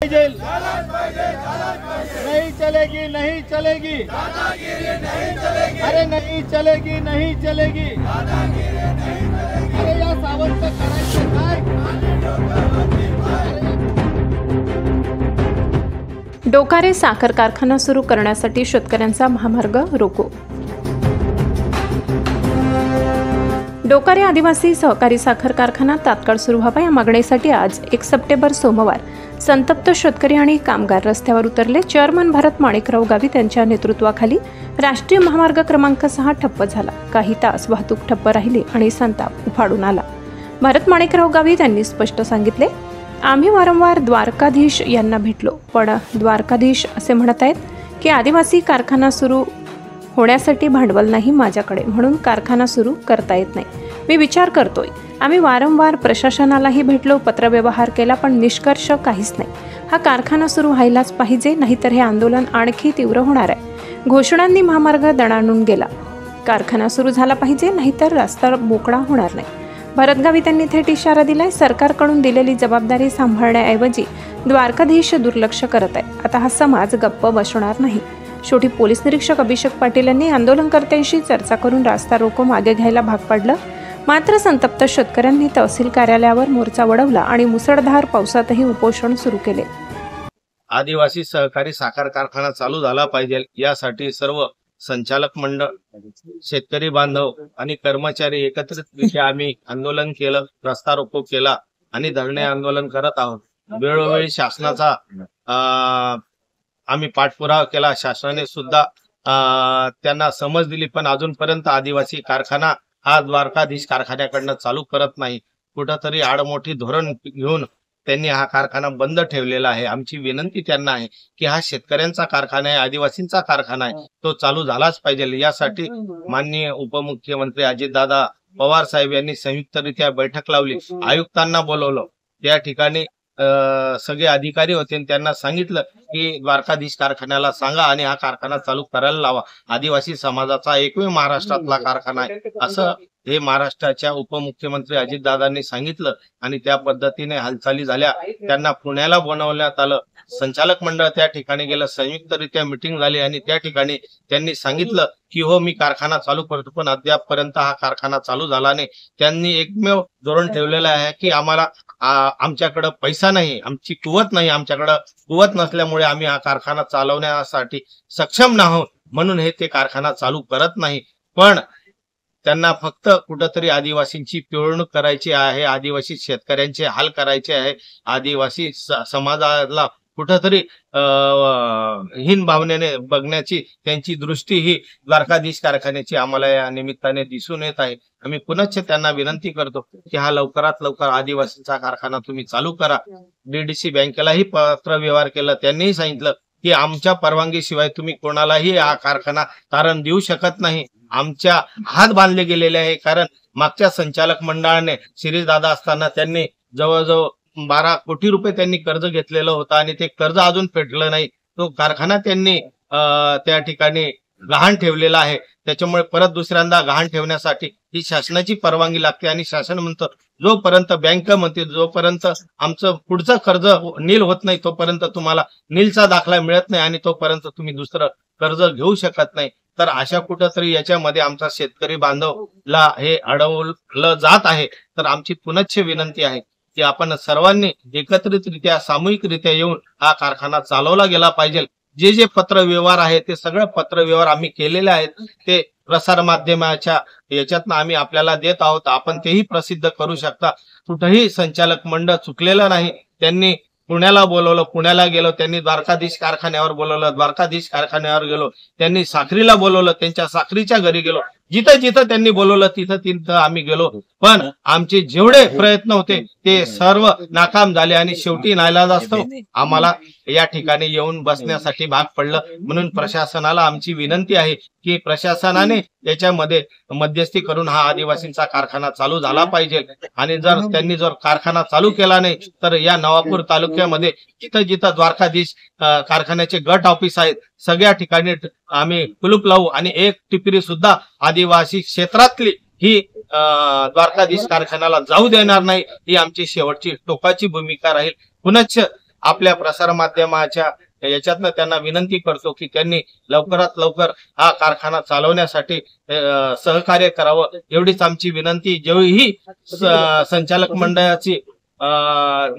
नहीं चलेगी, नहीं चलेगी, अरे नहीं चलेगी, नहीं चलेगी, अरे या सावंत करायचं काय? डोकारे साखर कारखाना सुरू करण्यासाठी शेतकऱ्यांचा महामार्ग रोको. डोकारे आदिवासी सहकारी साखर कारखाना तात्काळ सुरू व्हावा या मागणीसाठी आज 1 सप्टेंबर सोमवार संतप्त शेतकरी आणि कामगार रस्त्यावर उतरले. चेअरमन भारत माणिकराव गावित यांच्या नेतृत्वाखाली राष्ट्रीय महामार्ग क्रमांक 6 ठप्प झाला. काही तास वाहतूक ठप्प राहिली आणि संताप उफाळून आला. भारत माणिकराव गावित यांनी स्पष्ट सांगितले, आम्ही वारंवार द्वारकाधीश यांना भेटलो, पण द्वारकाधीश असे म्हणत आहेत की आदिवासी कारखाना सुरू होण्यासाठी भांडवल नाही माझ्याकडे, म्हणून कारखाना सुरू करता येत नाही. मी विचार करतोय. आम्ही वारंवार प्रशासनालाही भेटलो, पत्रव्यवहार केला, पण निष्कर्ष काहीच नाही. हा कारखाना सुरू व्हायलाच पाहिजे, नाहीतर हे आंदोलन आणखी तीव्र होणार आहे. घोषणांनी महामार्ग दणाणून गेला. कारखाना सुरू झाला पाहिजे, नाहीतर रस्ता मोकळा होणार नाही. भरत गावित यांनी थेट इशारा दिलाय. सरकारकडून दिलेली जबाबदारी सांभाळण्याऐवजी द्वारकाधीश दुर्लक्ष करत आहे. आता हा समाज गप्प बसणार नाही. शेवटी पोलीस निरीक्षक अभिषेक पाटील यांनी आंदोलनकर्त्यांशी चर्चा करून रास्ता रोको मागे घ्यायला भाग पाडलं. मात्र संतप्त शेतकऱ्यांनी तहसील कार्यालयावर मोर्चा वळवला आणि मुसळधार पावसातही उपोषण सुरू केले. आदिवासी सहकारी साखर कारखाना चालू झाला पाहिजे यासाठी सर्व संचालक मंडळ, शेतकरी बांधव आणि कर्मचारी एकत्रितरित्या आम्ही आंदोलन केलं, रस्ता रोको केला आणि धरणे आंदोलन करत आहोत. वेळोवेळी शासनाचा आम्ही पाठपुरावा केला. शासनाने सुद्धा त्यांना समज दिली, पण अजूनपर्यंत आदिवासी कारखाना हा द्वारकाधीश कारखान्याकडनं चालू करत नाही. कुठंतरी आडमोठी धोरण घेऊन त्यांनी हा कारखाना बंद ठेवलेला आहे. आमची विनंती त्यांना आहे की हा शेतकऱ्यांचा कारखाना आहे, आदिवासींचा कारखाना आहे, तो चालू झालाच पाहिजे. यासाठी माननीय उपमुख्यमंत्री अजितदादा पवार साहेब यांनी संयुक्तरित्या बैठक लावली. आयुक्तांना बोलवलं. त्या ठिकाणी सगळे अधिकारी होते. त्यांना सांगितलं की द्वारकाधीश कारखान्याला सांगा आणि हा कारखाना चालू करायला लावा. आदिवासी समाजाचा एकमेव महाराष्ट्रातला कारखाना आहे असं हे महाराष्ट्राच्या उपमुख्यमंत्री अजितदादांनी सांगितलं आणि त्या पद्धतीने हालचाली झाल्या. त्यांना पुण्याला बोलावण्यात आलं. संचालक मंडळ त्या ठिकाणी गेलं. संयुक्तरित्या मिटिंग झाली आणि त्या ठिकाणी त्यांनी सांगितलं की हो, मी कारखाना चालू करतो, पण अद्यापपर्यंत हा कारखाना चालू झाला नाही. त्यांनी एकमेव धोरण ठेवलेलं आहे की आमच्याकडे पैसा नाही, आमची कुवत नाही, आमच्याकडे कुवत नसल्यामुळे आम्ही हा कारखाना चालवण्यासाठी सक्षम नाहोत, म्हणून हे ते कारखाना चालू करत नाही. पण त्यांना फक्त कुठंतरी आदिवासींची पिळवणूक करायची आहे, आदिवासी शेतकऱ्यांचे हाल करायचे आहे, आदिवासी समाजाला कुठंतरी हीन भावनेने बघण्याची त्यांची दृष्टी ही द्वारकाधीश कारखान्याची आम्हाला या निमित्ताने दिसून येत आहे. आम्ही पुनश्च त्यांना विनंती करतो की हा लवकरात लवकर आदिवासींचा कारखाना तुम्ही चालू करा. डीडीसी बँकेलाही पत्र व्यवहार केला. त्यांनीही सांगितलं की आमच्या परवानगीशिवाय तुम्ही कोणालाही हा कारखाना तारण देऊ शकत नाही. आमच्या हात बांधले गेलेले आहे. कारण मागच्या संचालक मंडळाने शिरीषदादा असताना त्यांनी जवळजवळ 12 कोटी रुपये त्यांनी कर्ज घेतलेलं होतं आणि ते कर्ज अजून फेडलं नाही. तो कारखाना त्यांनी त्या ठिकाणी गहाण ठेवलेला आहे. त्याच्यामुळे परत दुसऱ्यांदा गहाण ठेवण्यासाठी ही शासनाची परवानगी लागते आणि शासन म्हणतं जोपर्यंत बँक म्हणते जोपर्यंत आमचं पुढचं कर्ज नील होत नाही तोपर्यंत तुम्हाला नीलचा दाखला मिळत नाही आणि तोपर्यंत तुम्ही दुसरं कर्ज घेऊ शकत नाही. तर अशा कुठंतरी याच्यामध्ये आमचा शेतकरी बांधवला हे अडवलं जात आहे. तर आमची पुनश्च विनंती आहे की आपण सर्वांनी एकत्रितरित्या सामूहिकरित्या येऊन हा कारखाना चालवला गेला पाहिजे. जे जे पत्र व्यवहार आहे ते सगळं पत्र व्यवहार आम्ही केलेले आहेत. ते प्रसार माध्यमाच्या याच्यातनं आम्ही आपल्याला देत आहोत. आपण तेही प्रसिद्ध करू शकता. कुठेही संचालक मंडळ चुकलेलं नाही. त्यांनी पुण्याला बोलवलं, पुण्याला गेलो. त्यांनी द्वारकाधीश कारखान्यावर बोलवलं, द्वारकाधीश कारखान्यावर गेलो. त्यांनी साखरीला बोलवलं, त्यांच्या साखरीच्या घरी गेलो. जिथं जिथं त्यांनी बोलवलं तिथं तिथं आम्ही गेलो. पण आमचे जेवढे प्रयत्न होते ते सर्व नाकाम झाले आणि शेवटी नाईलाजास्तव आम्हाला या ठिकाणी येऊन बसण्यासाठी भाग पडलं. म्हणून प्रशासनाला आमची विनंती आहे की प्रशासनाने याच्यामध्ये मध्यस्थी करून हा आदिवासींचा कारखाना चालू झाला पाहिजे. आणि त्यांनी जर कारखाना चालू केला नाही तर या नवापूर तालुक्यामध्ये जिथं जिथं द्वारकाधीश कारखान्याचे गट ऑफिस आहेत सगळ्या ठिकाणी आम्ही कुलूप लावू आणि एक टिपरी सुद्धा आदिवासी क्षेत्रातली ही द्वारकाधीश कारखान्याला जाऊ देणार नाही. ही आमची शेवटची टोकाची भूमिका राहील. पुनश्च आपल्या प्रसारमाध्यमाच्या याच्यातनं त्यांना विनंती करतो की त्यांनी लवकरात लवकर हा कारखाना चालवण्यासाठी सहकार्य करावं, एवढीच आमची विनंती. जेव्हाही संचालक मंडळाची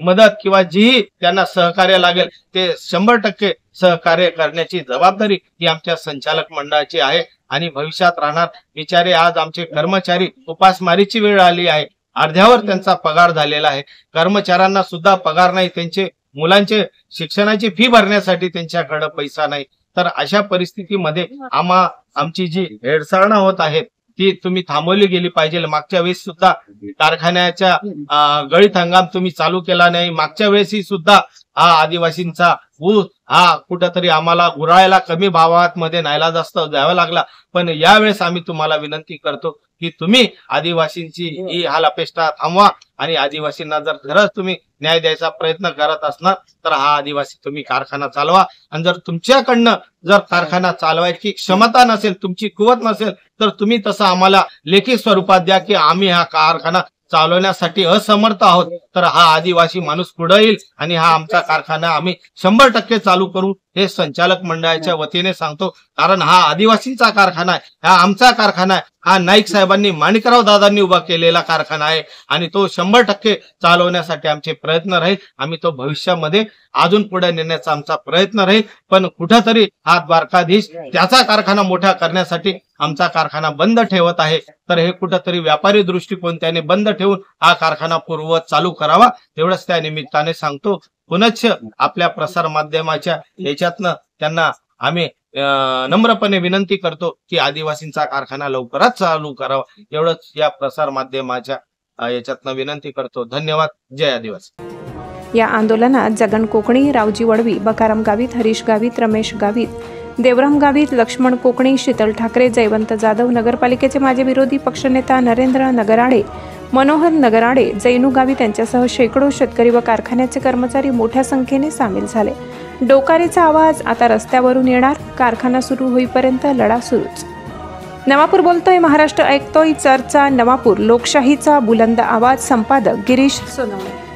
मदत किंवा जी त्यांना सहकार्य लागेल ते 100% सहकार्य करण्याची जबाबदारी ही आमच्या संचालक मंडळाची आहे आणि भविष्यात राहणार. बिचारे आज आमचे कर्मचारी उपासमारीची वेळ आली आहे, अर्ध्यावर त्यांचा पगार झालेला आहे, कर्मचाऱ्यांना सुद्धा पगार नाही, त्यांचे मुलांचे शिक्षणाची फी भरण्यासाठी त्यांच्याकडे पैसा नाही. तर अशा परिस्थितीमध्ये आमची जी हेळसाळणं होत आहे ती तुम्ही थांबवली गेली पाहिजे. मागच्या वेळेस सुद्धा कारखान्याच्या गळीत हंगाम तुम्ही चालू केला नाही. मागच्या वेळेसही सुद्धा हा आदिवासींचा ऊस हा कुठंतरी आम्हाला गुराळ्याला कमी भावात मध्ये नायला जास्त द्यावा लागला. पण यावेळेस आम्ही तुम्हाला विनंती करतो की तुम्ही आदिवासींची ही हालअपेष्टा थांबवा आणि आदिवासींना जर खरंच तुम्ही न्याय द्यायचा प्रयत्न करत असणार तर हा आदिवासी तुम्ही कारखाना चालवा. आणि जर तुमच्याकडनं जर कारखाना चालवायची क्षमता नसेल, तुमची कुवत नसेल, तर तुम्ही तसं आम्हाला लेखी स्वरूपात द्या की आम्ही हा कारखाना चालवण्यासाठी असमर्थ आहोत. तर हा आदिवासी माणूस पुढे येईल आणि हा आमचा कारखाना आम्ही 100% चालू करू हे संचालक मंडळाच्या वतीने सांगतो. कारण हा आदिवासींचा कारखाना आहे, हा आमचा कारखाना आहे, हा नाईक साहेबांनी माणिकराव दादांनी उभा केलेला कारखाना आहे आणि तो 100% चालवण्यासाठी आमचे प्रयत्न राहील. आम्ही तो भविष्यामध्ये अजून पुढे नेण्याचा आमचा प्रयत्न राहील. पण कुठंतरी हा द्वारकाधीश त्याचा कारखाना मोठा करण्यासाठी आमचा कारखाना बंद ठेवत आहे. तर हे कुठंतरी व्यापारी दृष्टिकोन त्याने बंद ठेवून हा कारखाना पूर्ववत चालू करावा, तेवढंच त्या निमित्ताने सांगतो. पुनश्च आपल्या प्रसार माध्यमाच्या याच्यातनं त्यांना आम्ही नम्रपणे विनंती करतो की आदिवासींचा कारखाना लवकरच चालू करावा, एवढंच या प्रसार माध्यमाच्या याच्यातनं विनंती करतो. धन्यवाद. जय आदिवासी. या आंदोलनात जगन कोकणी, रावजी वडवी, बकाराम गावित, हरीश गावित, रमेश गावित, देवराम गावित, लक्ष्मण कोकणी, शीतल ठाकरे, जयवंत जाधव, नगरपालिकेचे माजी विरोधी पक्षनेता नरेंद्र नगराडे, मनोहर नगराडे, जैनू गावित यांच्यासह शेकडो शेतकरी व कारखान्याचे कर्मचारी मोठ्या संख्येने सामील झाले. डोकारेचा आवाज आता रस्त्यावरून येणार. कारखाना सुरू होईपर्यंत लढा सुरूच. नवापूर बोलतोय, महाराष्ट्र ऐकतोय. चर्चा नवापूर, लोकशाहीचा बुलंद आवाज. संपादक गिरीश सोनवणे.